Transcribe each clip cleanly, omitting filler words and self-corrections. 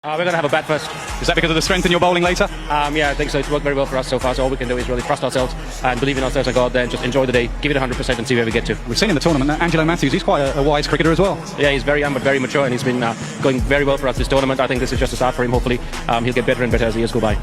We're going to have a bat first. Is that because of the strength in your bowling later? Yeah, I think so. It's worked very well for us so far. So all we can do is really trust ourselves and believe in ourselves and go out there and just enjoy the day, give it 100% and see where we get to. We've seen in the tournament that Angelo Matthews, he's quite a wise cricketer as well. Yeah, he's very young but very mature, and he's been going very well for us this tournament. I think this is just a start for him. Hopefully he'll get better and better as the years go by.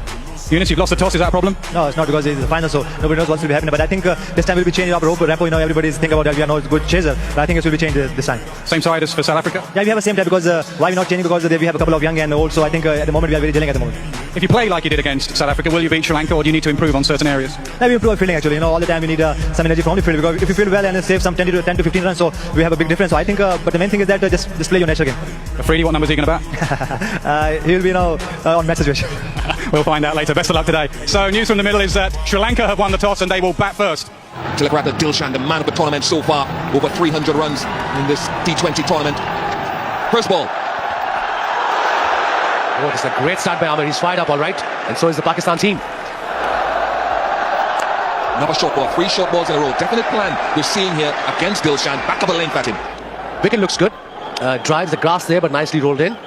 Eunice, you've lost the toss, is that a problem? No, it's not, because it's the final, so nobody knows what's going to be happening. But I think this time we'll be changing our rope. Rampo, everybody's thinking about that we are not a good chaser. But I think it will be changed this time. Same side as for South Africa? Yeah, we have the same type, because why we're not changing? Because we have a couple of young and old, so I think at the moment we are very dealing at the moment. If you play like you did against South Africa, will you beat Sri Lanka, or do you need to improve on certain areas? Yeah, we improve our fielding actually. All the time we need some energy from the field, because if you feel well and save some 10 to 15 runs, so we have a big difference. So I think, but the main thing is that just play your natural game. Afridi, what numbers are you going to bat? He'll be now on match situation. We'll find out later. Best of luck today. So news from the middle is that Sri Lanka have won the toss and they will bat first. Tilakarata Dilshan, the man of the tournament so far, over 300 runs in this T20 tournament. First ball. Oh, this is a great start by Amir. He's fired up all right, and so is the Pakistan team. Another short ball, 3 short balls in a row. Definite plan we're seeing here against Dilshan. Back of a length at him. Wicket looks good. Drives the grass there, but nicely rolled in.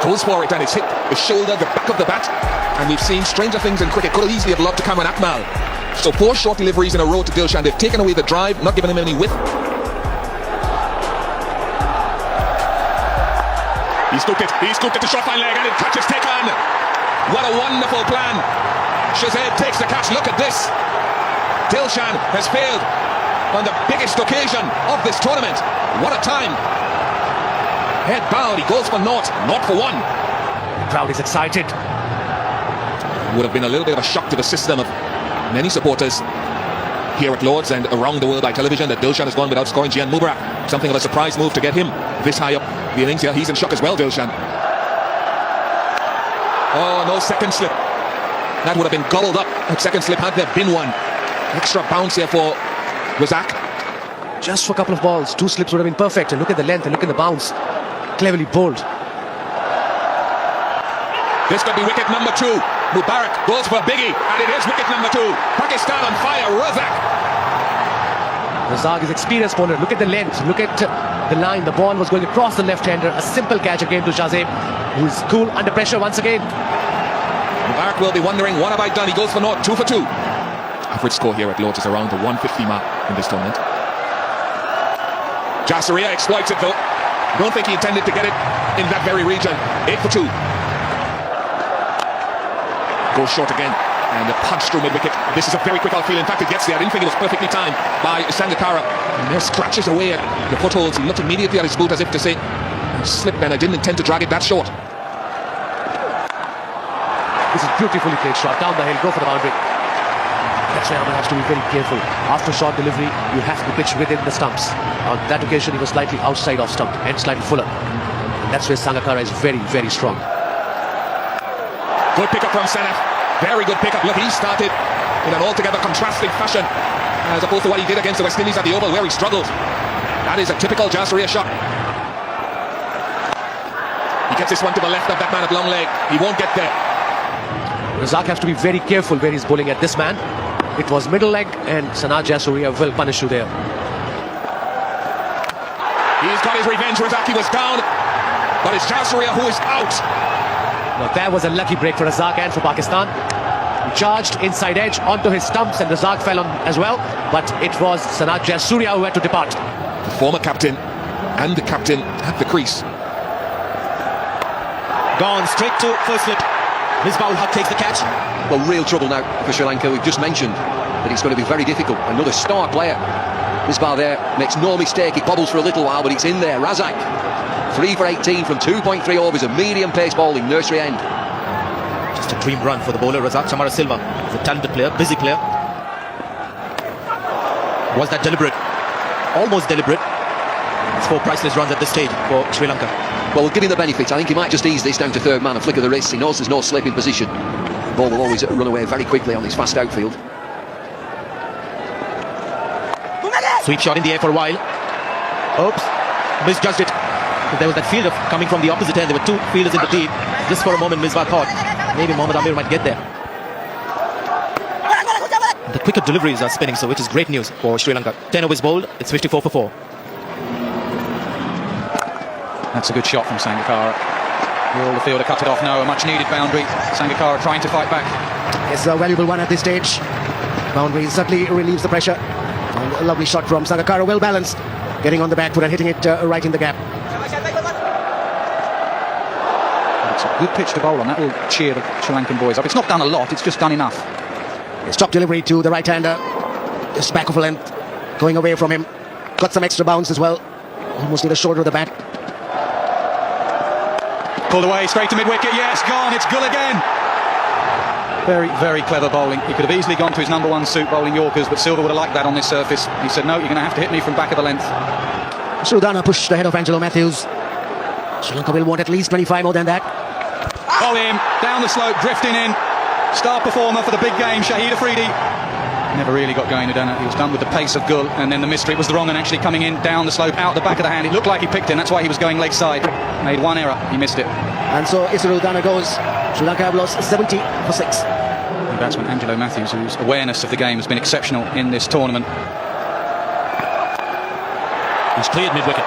Goes for it and it's hit the shoulder, the back of the bat. And we've seen stranger things in cricket. Could have easily have lobbed to Cameron Akmal. So 4 short deliveries in a row to Dilshan. They've taken away the drive, not given him any width. He scooped it to short fine leg, and the catch is taken. What a wonderful plan. Shazad takes the catch. Look at this. Dilshan has failed on the biggest occasion of this tournament. What a time. Head bowed, he goes for naught for one. The crowd is excited. Would have been a little bit of a shock to the system of many supporters here at Lord's and around the world by television that Dilshan has gone without scoring Gian Mubarak. Something of a surprise move to get him this high up the innings here. He's in shock as well, Dilshan. Oh, no second slip. That would have been gobbled up. That second slip had there been one. Extra bounce here for Razak. Just for a couple of balls, 2 slips would have been perfect. And look at the length and look at the bounce. Cleverly bowled. This could be wicket number 2. Mubarak goes for biggie, and it is wicket number 2. Pakistan on fire. Razak is experienced bowler. Look at the length. Look at the line. The ball was going across the left-hander. A simple catch again to Shazib, who is cool under pressure once again. Mubarak will be wondering, what have I done? He goes for naught, 2 for 2. Average score here at Lord's is around the 150 mark in this tournament. Jasuriya exploits it though. Don't think he intended to get it in that very region. 8 for 2. Goes short again, and a punch through mid-wicket. This is a very quick outfield. In fact, it gets there. I didn't think it was perfectly timed by Sangakkara. And there scratches away at the footholds. He looked immediately at his boot as if to say, I slipped and I didn't intend to drag it that short. This is beautifully played shot. Down the hill, go for the boundary. That's why Amir has to be very careful. After short delivery, you have to pitch within the stumps. On that occasion, he was slightly outside of stump and slightly fuller. And that's where Sangakkara is very, very strong. Good pickup from Sanaf. Very good pickup. Look, he started in an altogether contrasting fashion as opposed to what he did against the West Indies at the Oval, where he struggled. That is a typical Jasuriya shot. He gets this one to the left of that man at long leg. He won't get there. Razak has to be very careful where he's bowling at this man. It was middle leg, and Sanat Jayasuriya will punish you there. He's got his revenge. Razak, he was down, but it's Jayasuriya who is out. Now that was a lucky break for Razak and for Pakistan. He charged inside edge onto his stumps, and Razak fell on as well. But it was Sanat Jayasuriya who had to depart. The former captain and the captain at the crease. Gone straight to first slip. Misbah ul Haq takes the catch. Well, real trouble now for Sri Lanka. We've just mentioned that it's going to be very difficult. Another star player. Misbah there makes no mistake. He bobbles for a little while, but it's in there. Razak, 3 for 18 from 2.3 overs of medium pace bowling, nursery end. Just a dream run for the bowler Razak Chamara Silva. He's a talented player, busy player. Was that deliberate? Almost deliberate. It's 4 priceless runs at this stage for Sri Lanka. Well, we'll give him the benefit. I think he might just ease this down to third man, a flick of the wrist. He knows there's no slip in position. The ball will always run away very quickly on this fast outfield. Sweep shot in the air for a while. Oops, misjudged it. There was that fielder coming from the opposite end. There were 2 fielders in the team. Just for a moment, Misbah thought maybe Mohammad Amir might get there. The quicker deliveries are spinning, so which is great news for Sri Lanka. 10 overs bowled, it's 54 for 4. That's a good shot from Sangakkara. Will the fielder cut it off? No, a much needed boundary. Sangakkara trying to fight back. It's a valuable one at this stage. Boundary certainly relieves the pressure. And a lovely shot from Sangakkara, well balanced, getting on the back foot and hitting it right in the gap. It's a good pitch to bowl on. That will cheer the Sri Lankan boys up. It's not done a lot, it's just done enough. It's top delivery to the right-hander. Just back of a length, going away from him. Got some extra bounce as well. Almost near the shoulder of the bat. Pulled away, straight to mid-wicket. Yes, gone. It's Gull again. Very, very clever bowling. He could have easily gone to his number one suit bowling Yorkers, but Silva would have liked that on this surface. He said, no, you're going to have to hit me from back of the length. Srudana pushed ahead of Angelo Matthews. Sri Lanka will want at least 25 more than that. Oh, him. Down the slope, drifting in. Star performer for the big game, Shahid Afridi. Never really got going, Udana. He was done with the pace of Gull, and then the mystery was the wrong and actually coming in down the slope, out the back of the hand. It looked like he picked him, that's why he was going leg side. Made one error, he missed it. And so Srudana goes. Sri Lanka have lost 70 for 6. And batsman Angelo Matthews, whose awareness of the game has been exceptional in this tournament. He's cleared mid-wicket.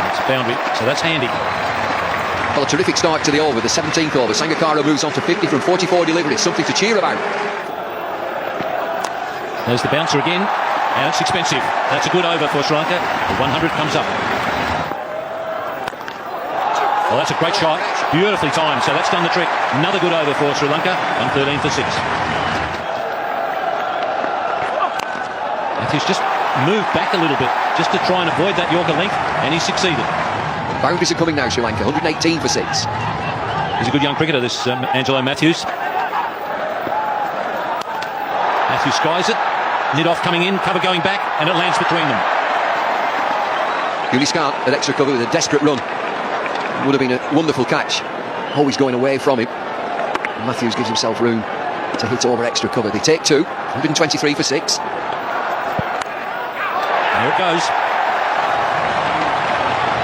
It's a boundary, so that's handy. Well, a terrific start to the over, the 17th over. Sangakkara moves on to 50 from 44 deliveries. Something to cheer about. There's the bouncer again, and it's expensive. That's a good over for Sri Lanka. The 100 comes up. Well, that's a great shot. Beautifully timed, so that's done the trick. Another good over for Sri Lanka. 113 for 6. Matthews just moved back a little bit, just to try and avoid that Yorker length, and he succeeded. Boundaries are coming now, Sri Lanka. 118 for 6. He's a good young cricketer, this Angelo Matthews. Matthews skies it. Nidoff coming in, cover going back, and it lands between them. Yuli Skan at extra cover with a desperate run. Would have been a wonderful catch. Always going away from him. Matthews gives himself room to hit over extra cover. They take 2. 123 for 6. There it goes.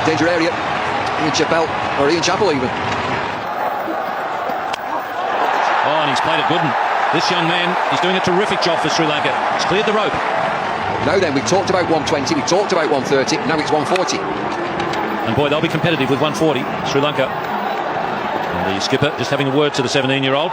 Danger area. Ian Chappell, or Ian Chappell even. Oh, and he's played a good one. This young man is doing a terrific job for Sri Lanka. He's cleared the rope. Now then, we've talked about 120, we've talked about 130, now it's 140. And boy, they'll be competitive with 140, Sri Lanka. And the skipper just having a word to the 17-year-old.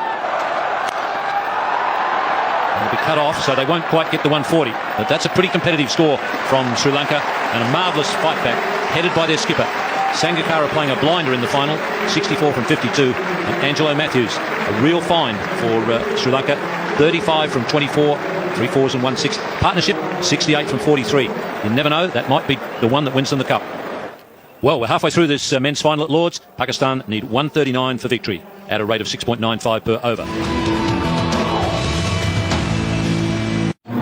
They'll be cut off, so they won't quite get the 140. But that's a pretty competitive score from Sri Lanka, and a marvellous fight back, headed by their skipper. Sangakkara playing a blinder in the final, 64 from 52. And Angelo Matthews, a real find for Sri Lanka, 35 from 24, 3 fours and 1 6. Partnership, 68 from 43. You never know, that might be the one that wins them the cup. Well, we're halfway through this men's final at Lords. Pakistan need 139 for victory at a rate of 6.95 per over.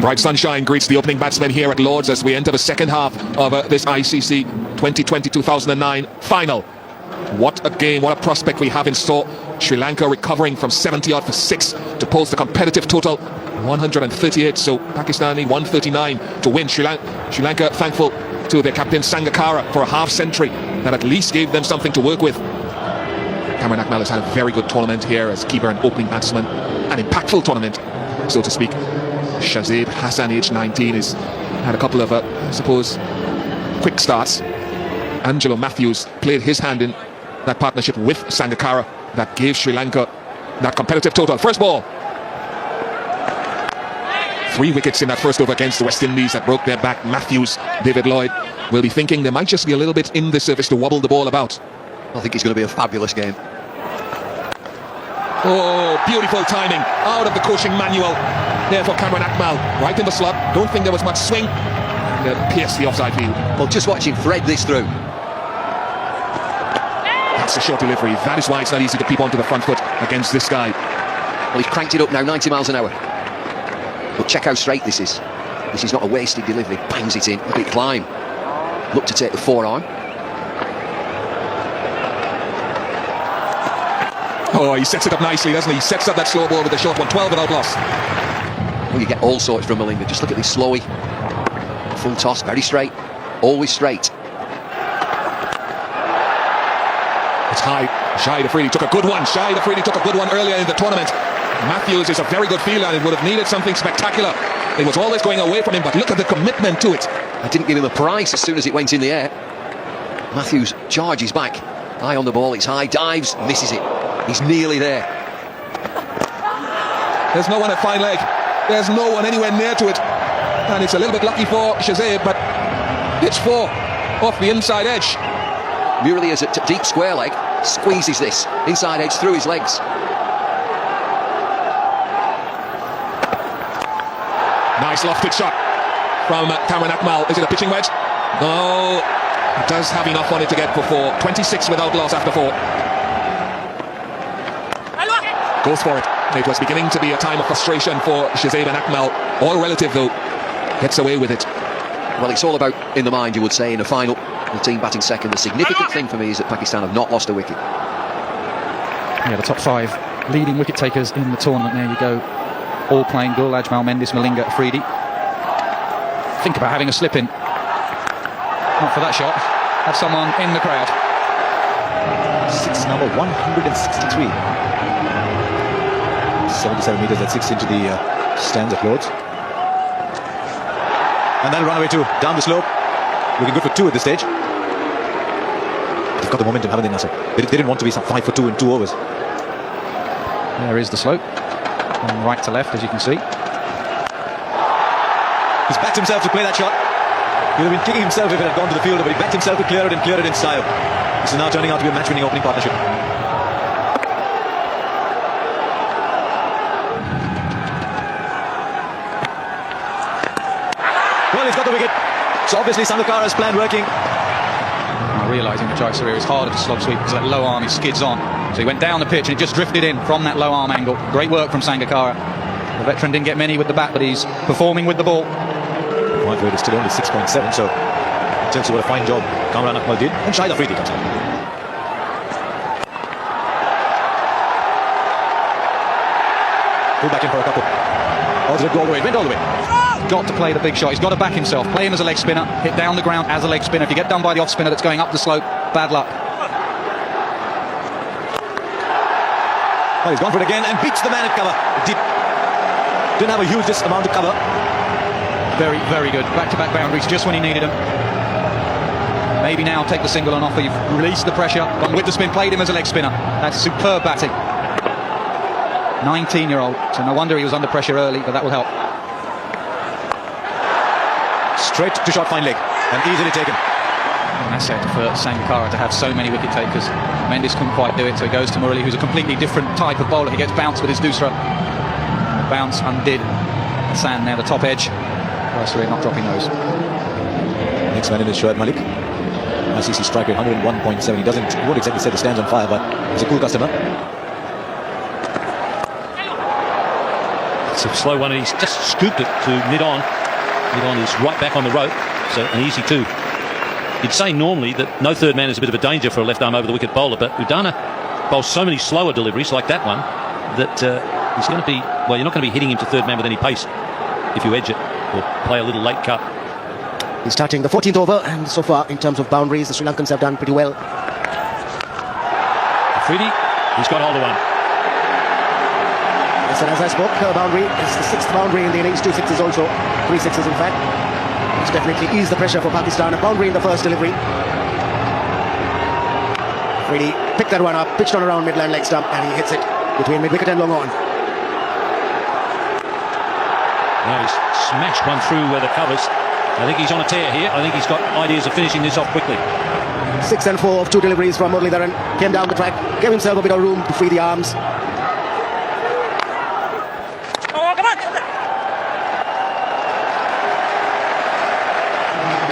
Bright sunshine greets the opening batsmen here at Lords as we enter the second half of this ICC 2020-2009 final. What a game, what a prospect we have in store. Sri Lanka recovering from 70 odd for 6 to post a competitive total 138, so Pakistani 139 to win. Sri Lanka thankful to their captain Sangakkara for a half century that at least gave them something to work with. Cameron Akmal has had a very good tournament here as keeper and opening batsman, an impactful tournament, so to speak. Shazib Hassan, age 19, has had a couple of, I suppose, quick starts. Angelo Matthews played his hand in that partnership with Sangakkara that gave Sri Lanka that competitive total. First ball. 3 wickets in that first over against the West Indies that broke their back. Matthews, David Lloyd will be thinking there might just be a little bit in the surface to wobble the ball about. I think it's going to be a fabulous game. Oh, beautiful timing out of the coaching manual there for Cameron Akmal. Right in the slot. Don't think there was much swing. Pierced the offside field. Well, just watch him thread this through. That's a short delivery. That is why it's not easy to keep onto the front foot against this guy. Well, he's cranked it up now, 90 miles an hour. But check how straight this is. This is not a wasted delivery. Bangs it in. Look at it climb. Look to take the forearm. Oh, he sets it up nicely, doesn't he? He sets up that slow ball with the short one. 12 without loss. Well, you get all sorts from Malinga. Just look at this slowy. Full toss, very straight. Always straight. It's high. Shahid Afridi took a good one. Shahid Afridi took a good one earlier in the tournament. Matthews is a very good fielder and it would have needed something spectacular. It was always going away from him, but look at the commitment to it. I didn't give him a price as soon as it went in the air. Matthews charges back. High on the ball, it's high, dives, misses it. He's nearly there. There's no one at fine leg. There's no one anywhere near to it. And it's a little bit lucky for Shazib, but pitch 4 off the inside edge. Murali is at deep square leg, squeezes this inside edge through his legs. Nice lofted shot from Cameron Akmal. Is it a pitching wedge? No, does have enough on it to get for 4. 26 without loss after 4. Goes for it. It was beginning to be a time of frustration for Shazib and Akmal. All relative though. Gets away with it. Well, it's all about in the mind, you would say, in a final. The team batting second. The significant thing for me is that Pakistan have not lost a wicket. Yeah, the top 5 leading wicket takers in the tournament. There you go. All playing Gul, Ajmal, Mendis, Malinga, Afridi. Think about having a slip in. Not for that shot. Have someone in the crowd. Six number 163. 77 meters at 6 into the stands at Lords. And that'll run away too. Down the slope. Looking good for 2 at this stage. They've got the momentum, haven't they, Nasser? They didn't want to be 5 for 2 in 2 overs. There is the slope. From right to left, as you can see. He's backed himself to play that shot. He would have been kicking himself if it had gone to the fielder, but he backed himself to clear it and clear it in style. This is now turning out to be a match-winning opening partnership. Well, he's got the wicket. So obviously Sangakkara's plan working. Now realising that Jayasuriya is harder to slog sweep because that low arm he skids on. So he went down the pitch and it just drifted in from that low arm angle. Great work from Sangakkara. The veteran didn't get many with the bat, but he's performing with the ball. Point rate is still only 6.7, so it tells you what a fine job Kamran Akmal did. And Shahid Afridi comes in. Pull back in for a couple. Oh, did it go all the way? It went all the way. Got to play the big shot. He's got to back himself. Play him as a leg spinner. Hit down the ground as a leg spinner. If you get done by the off spinner that's going up the slope, bad luck. Well, he's gone for it again and beats the man at cover. Didn't have a huge amount of cover. Very, very good. Back-to-back boundaries just when he needed them. Maybe now take the single on offer. You've released the pressure. Gone with the spin. Played him as a leg spinner. That's superb batting. 19-year-old. So no wonder he was under pressure early, but that will help. Straight to short fine leg and easily taken. An asset for Sangakkara to have so many wicket takers. Mendis couldn't quite do it, so he goes to Murali, who's a completely different type of bowler. He gets bounced with his doosra. The bounce undid Hassan now the top edge. Jayasuriya not dropping those. Next man in is Shoaib Malik. ICC strike rate 101.7. He won't exactly set the stands on fire, but he's a cool customer. It's a slow one, and he's just scooped it to mid-on. Mid-on is right back on the rope, so an easy 2. You'd say normally that no third man is a bit of a danger for a left arm over the wicket bowler, but Udana bowls so many slower deliveries like that one that he's going to be, well, you're not going to be hitting him to third man with any pace if you edge it or play a little late cut. He's starting the 14th over, and so far in terms of boundaries the Sri Lankans have done pretty well. Afridi, he's got hold of one. Yes, and as I spoke, boundary is the 6th boundary in the innings. 2 sixes also, 3 sixes in fact. It's definitely eased the pressure for Pakistan. A boundary in the first delivery. Afridi picked that one up, pitched on around midland leg stump, and he hits it between mid-wicket and long on. Now he's smashed one through the covers. I think he's on a tear here. I think he's got ideas of finishing this off quickly. 6 and 4 of 2 deliveries from Muralidharan. Came down the track, gave himself a bit of room to free the arms.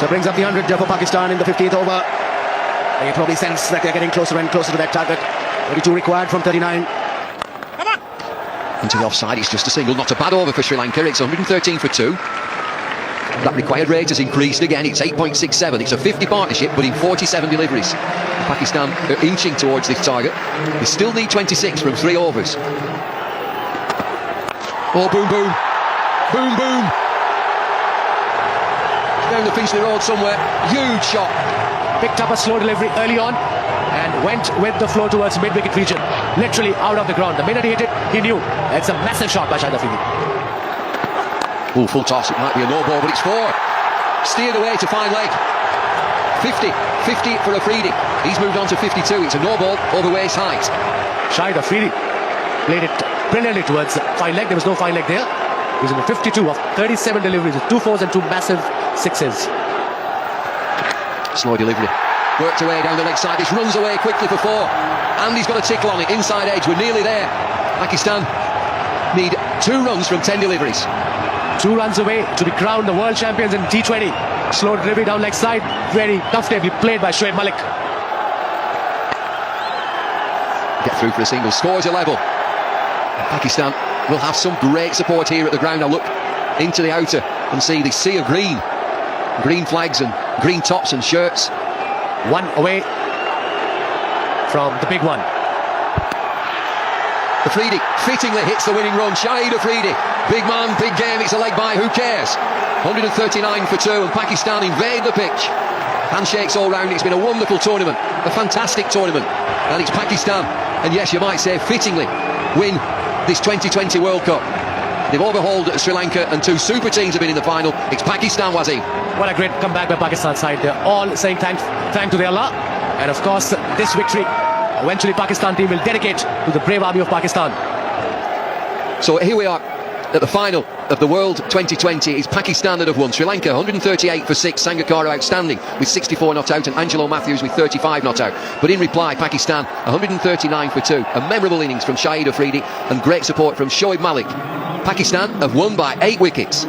So brings up the 100 for Pakistan in the 15th over. You probably sense that they're getting closer and closer to that target. 32 required from 39. Into the offside, it's just a single. Not a bad over for Sri Lanka. It's 113 for 2. That required rate has increased again. It's 8.67. It's a 50 partnership, but in 47 deliveries. Pakistan are inching towards this target. They still need 26 from 3 overs. Oh, boom, boom. Boom, boom. Down the Finchley Road somewhere. Huge shot. Picked up a slow delivery early on and went with the flow towards mid-wicket region. Literally out of the ground. The minute he hit it, he knew. It's a massive shot by Shahid Afridi. Oh, full toss. It might be a no ball, but it's 4. Steered away to fine leg. 50 50 for Afridi. He's moved on to 52. It's a no ball over waist height. Shahid Afridi played it brilliantly towards fine leg. There was no fine leg there. He's in the 52 of 37 deliveries with 2 4s and 2 massive 6s. Slow delivery. Worked away down the leg side. This runs away quickly for 4. And he's got a tickle on it. Inside edge. We're nearly there. Pakistan need 2 runs from 10 deliveries. 2 runs away to be crowned the world champions in T20. Slow delivery down leg side. Very comfortably played by Shoaib Malik. Get through for a single. Scores a level. Pakistan will have some great support here at the ground. I'll look into the outer and see the sea of green. Green flags and green tops and shirts. 1 away from the big one. Afridi fittingly hits the winning run. Shahid Afridi, big man, big game. It's a leg by, who cares? 139 for 2 and Pakistan invade the pitch. Handshakes all round. It's been a wonderful tournament, a fantastic tournament, and it's Pakistan, and yes, you might say fittingly, win this 2020 World Cup. They've overhauled Sri Lanka and 2 super teams have been in the final. It's Pakistan, Wasim. What a great comeback by Pakistan side. They're all saying thank to their Allah, and of course this victory eventually Pakistan team will dedicate to the brave army of Pakistan. So here we are at the final of the World 2020. It's Pakistan that have won. Sri Lanka 138 for 6. Sangakkara outstanding with 64 not out, and Angelo Matthews with 35 not out. But in reply, Pakistan 139 for 2. A memorable innings from Shahid Afridi and great support from Shoaib Malik. Pakistan have won by 8 wickets.